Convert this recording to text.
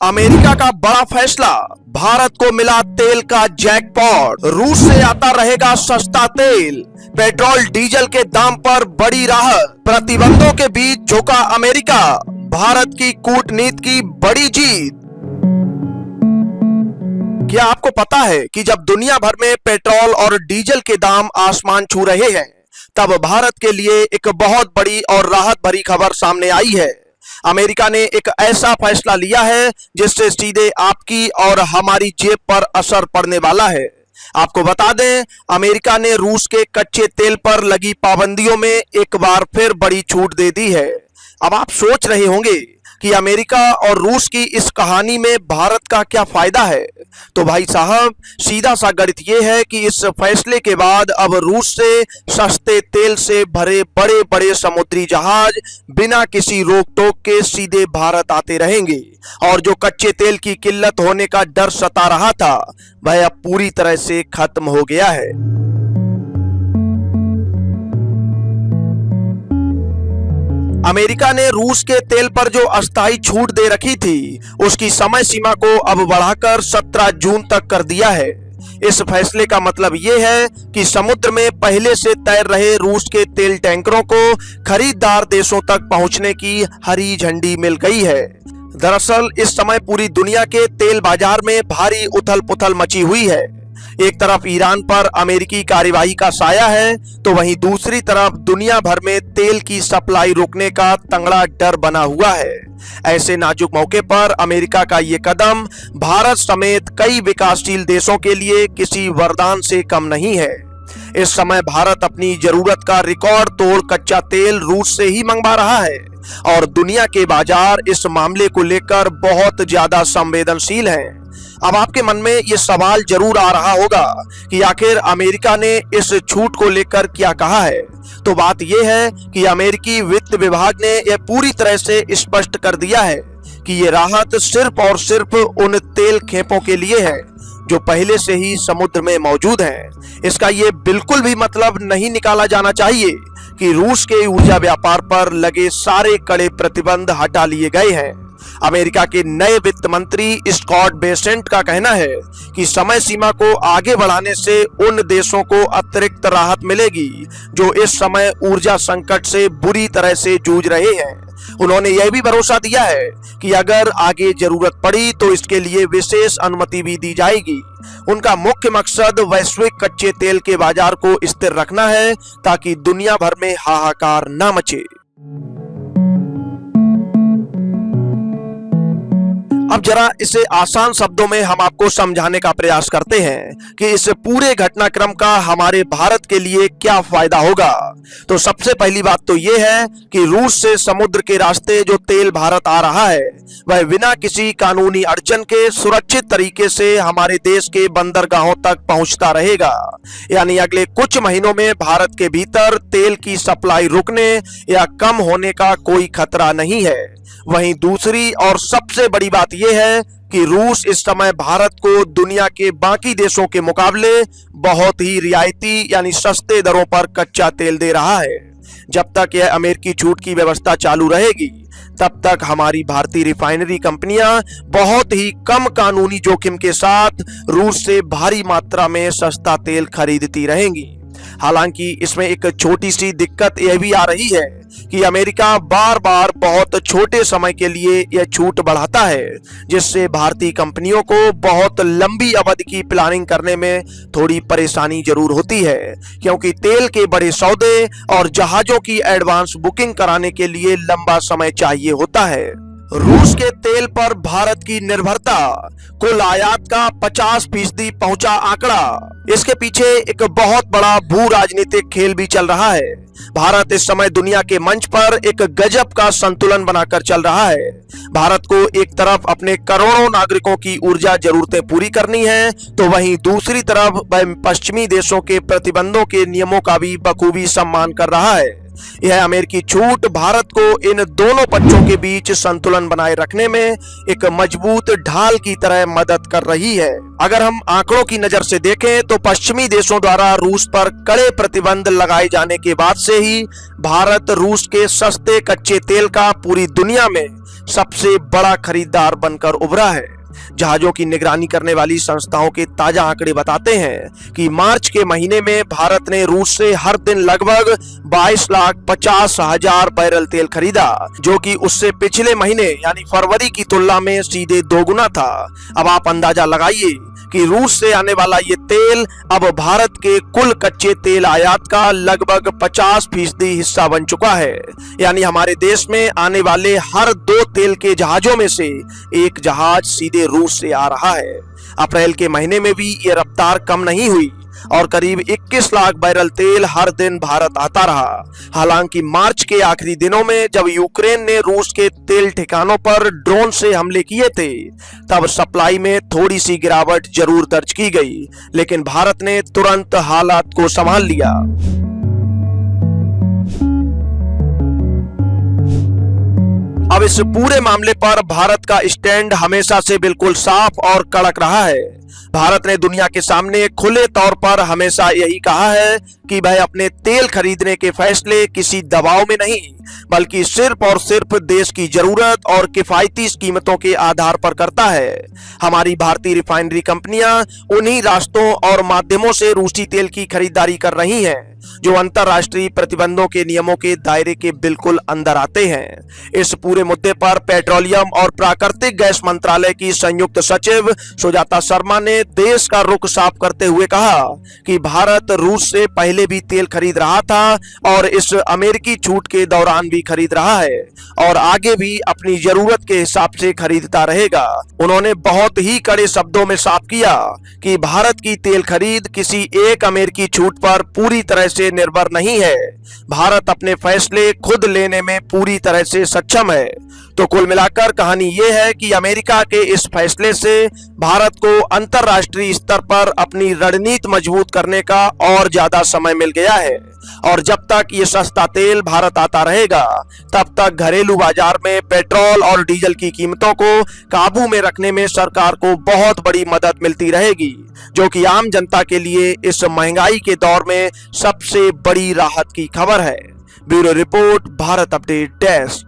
America का बड़ा फैसला, भारत को मिला तेल का जैकपॉट। रूस से आता रहेगा सस्ता तेल, पेट्रोल डीजल के दाम पर बड़ी राहत। प्रतिबंधों के बीच झुका अमेरिका, भारत की कूटनीति की बड़ी जीत। क्या आपको पता है कि जब दुनिया भर में पेट्रोल और डीजल के दाम आसमान छू रहे हैं, तब भारत के लिए एक बहुत बड़ी और राहत भरी खबर सामने आई है। अमेरिका ने एक ऐसा फैसला लिया है जिससे सीधे आपकी और हमारी जेब पर असर पड़ने वाला है। आपको बता दें, अमेरिका ने रूस के कच्चे तेल पर लगी पाबंदियों में एक बार फिर बड़ी छूट दे दी है। अब आप सोच रहे होंगे कि अमेरिका और रूस की इस कहानी में भारत का क्या फायदा है। तो भाई साहब, सीधा सा गणित ये है कि इस फैसले के बाद अब रूस से सस्ते तेल से भरे बड़े बड़े समुद्री जहाज बिना किसी रोक टोक के सीधे भारत आते रहेंगे, और जो कच्चे तेल की किल्लत होने का डर सता रहा था, वह अब पूरी तरह से खत्म हो गया है। अमेरिका ने रूस के तेल पर जो अस्थायी छूट दे रखी थी, उसकी समय सीमा को अब बढ़ाकर 17 जून तक कर दिया है। इस फैसले का मतलब ये है कि समुद्र में पहले से तैर रहे रूस के तेल टैंकरों को खरीदार देशों तक पहुंचने की हरी झंडी मिल गई है। दरअसल इस समय पूरी दुनिया के तेल बाजार में भारी उथल पुथल मची हुई है। एक तरफ ईरान पर अमेरिकी कार्यवाही का साया है, तो वहीं दूसरी तरफ दुनिया भर में तेल की सप्लाई रुकने का तंगड़ा डर बना हुआ है। ऐसे नाजुक मौके पर अमेरिका का ये कदम भारत समेत कई विकासशील देशों के लिए किसी वरदान से कम नहीं है। इस समय भारत अपनी जरूरत का रिकॉर्ड तोड़ कच्चा तेल रूस से ही मंगवा रहा है, और दुनिया के बाजार इस मामले को लेकर बहुत ज्यादा संवेदनशील हैं। अब आपके मन में ये सवाल जरूर आ रहा होगा कि आखिर अमेरिका ने इस छूट को लेकर क्या कहा है। तो बात यह है कि अमेरिकी वित्त विभाग ने यह पूरी तरह से स्पष्ट कर दिया है कि ये राहत सिर्फ और सिर्फ उन तेल खेपों के लिए है जो पहले से ही समुद्र में मौजूद हैं। इसका ये बिल्कुल भी मतलब नहीं निकाला जाना चाहिए कि रूस के ऊर्जा व्यापार पर लगे सारे कड़े प्रतिबंध हटा लिए गए हैं। अमेरिका के नए वित्त मंत्री स्कॉट बेसेंट का कहना है कि समय सीमा को आगे बढ़ाने से उन देशों को अतिरिक्त राहत मिलेगी जो इस समय ऊर्जा संकट से बुरी तरह से जूझ रहे हैं। उन्होंने यह भी भरोसा दिया है कि अगर आगे जरूरत पड़ी तो इसके लिए विशेष अनुमति भी दी जाएगी। उनका मुख्य मकसद वैश्विक कच्चे तेल के बाजार को स्थिर रखना है, ताकि दुनिया भर में हाहाकार न मचे। अब जरा इसे आसान शब्दों में हम आपको समझाने का प्रयास करते हैं कि इस पूरे घटनाक्रम का हमारे भारत के लिए क्या फायदा होगा। तो सबसे पहली बात तो यह है कि रूस से समुद्र के रास्ते जो तेल भारत आ रहा है, वह बिना किसी कानूनी अड़चन के सुरक्षित तरीके से हमारे देश के बंदरगाहों तक पहुंचता रहेगा। यानी अगले कुछ महीनों में भारत के भीतर तेल की सप्लाई रुकने या कम होने का कोई खतरा नहीं है। वहीं दूसरी और सबसे बड़ी बात यह है कि रूस इस समय भारत को दुनिया के बाकी देशों के मुकाबले बहुत ही रियायती यानी सस्ते दरों पर कच्चा तेल दे रहा है। जब तक यह अमेरिकी छूट की व्यवस्था चालू रहेगी, तब तक हमारी भारतीय रिफाइनरी कंपनियां बहुत ही कम कानूनी जोखिम के साथ रूस से भारी मात्रा में सस्ता तेल खरीदती रहेंगी। हालांकि इसमें एक छोटी सी दिक्कत यह भी आ रही है कि अमेरिका बार बार बहुत छोटे समय के लिए यह छूट बढ़ाता है, जिससे भारतीय कंपनियों को बहुत लंबी अवधि की प्लानिंग करने में थोड़ी परेशानी जरूर होती है, क्योंकि तेल के बड़े सौदे और जहाजों की एडवांस बुकिंग कराने के लिए लंबा समय चाहिए होता है। रूस के तेल पर भारत की निर्भरता कुल आयात का 50% पहुंचा आंकड़ा। इसके पीछे एक बहुत बड़ा भू राजनीतिक खेल भी चल रहा है। भारत इस समय दुनिया के मंच पर एक गजब का संतुलन बनाकर चल रहा है। भारत को एक तरफ अपने करोड़ों नागरिकों की ऊर्जा जरूरतें पूरी करनी है, तो वहीं दूसरी तरफ वह पश्चिमी देशों के प्रतिबंधों के नियमों का भी बखूबी सम्मान कर रहा है। यह अमेरिकी छूट भारत को इन दोनों पक्षों के बीच संतुलन बनाए रखने में एक मजबूत ढाल की तरह मदद कर रही है। अगर हम आंकड़ों की नजर से देखें तो पश्चिमी देशों द्वारा रूस पर कड़े प्रतिबंध लगाए जाने के बाद से ही भारत रूस के सस्ते कच्चे तेल का पूरी दुनिया में सबसे बड़ा खरीदार बनकर उभरा है। जहाजों की निगरानी करने वाली संस्थाओं के ताजा आंकड़े बताते हैं कि मार्च के महीने में भारत ने रूस से हर दिन लगभग 22,50,000 बैरल तेल खरीदा, जो कि उससे पिछले महीने यानी फरवरी की तुलना में सीधे दोगुना था। अब आप अंदाजा लगाइए कि रूस से आने वाला ये तेल अब भारत के कुल कच्चे तेल आयात का लगभग 50% हिस्सा बन चुका है। यानी हमारे देश में आने वाले हर 2 तेल के जहाजों में से एक जहाज सीधे रूस से आ रहा है। अप्रैल के महीने में भी ये रफ्तार कम नहीं हुई और करीब 21 लाख बैरल तेल हर दिन भारत आता रहा। हालांकि मार्च के आखिरी दिनों में जब यूक्रेन ने रूस के तेल ठिकानों पर ड्रोन से हमले किए थे, तब सप्लाई में थोड़ी सी गिरावट जरूर दर्ज की गई, लेकिन भारत ने तुरंत हालात को संभाल लिया। अब इस पूरे मामले पर भारत का स्टैंड हमेशा से बिल्कुल साफ और कड़क रहा है। भारत ने दुनिया के सामने खुले तौर पर हमेशा यही कहा है कि वह अपने तेल खरीदने के फैसले किसी दबाव में नहीं, बल्कि सिर्फ और सिर्फ देश की जरूरत और किफायती कीमतों के आधार पर करता है। हमारी भारतीय रिफाइनरी कंपनियां उन्हीं रास्तों और माध्यमों से रूसी तेल की खरीदारी कर रही हैं जो अंतरराष्ट्रीय प्रतिबंधों के नियमों के दायरे के बिल्कुल अंदर आते हैं। इस पूरे मुद्दे पर पेट्रोलियम और प्राकृतिक गैस मंत्रालय की संयुक्त सचिव सुजाता शर्मा ने देश का रुख साफ करते हुए कहा कि भारत रूस से पहले भी तेल खरीद रहा था और इस अमेरिकी छूट के दौरान भी खरीद रहा है और आगे भी अपनी जरूरत के हिसाब से खरीदता रहेगा। उन्होंने बहुत ही कड़े शब्दों में साफ किया कि भारत की तेल खरीद किसी एक अमेरिकी छूट पर पूरी तरह से निर्भर नहीं है। भारत अपने फैसले खुद लेने में पूरी तरह से सक्षम है। तो कुल मिलाकर कहानी ये है कि अमेरिका के इस फैसले से भारत को अंतरराष्ट्रीय स्तर पर अपनी रणनीति मजबूत करने का और ज्यादा समय मिल गया है और जब तक ये सस्ता तेल भारत आता रहेगा, तब तक घरेलू बाजार में पेट्रोल और डीजल की कीमतों को काबू में रखने में सरकार को बहुत बड़ी मदद मिलती रहेगी, जो कि आम जनता के लिए इस महंगाई के दौर में सबसे बड़ी राहत की खबर है। Bureau report, Bharat update desk.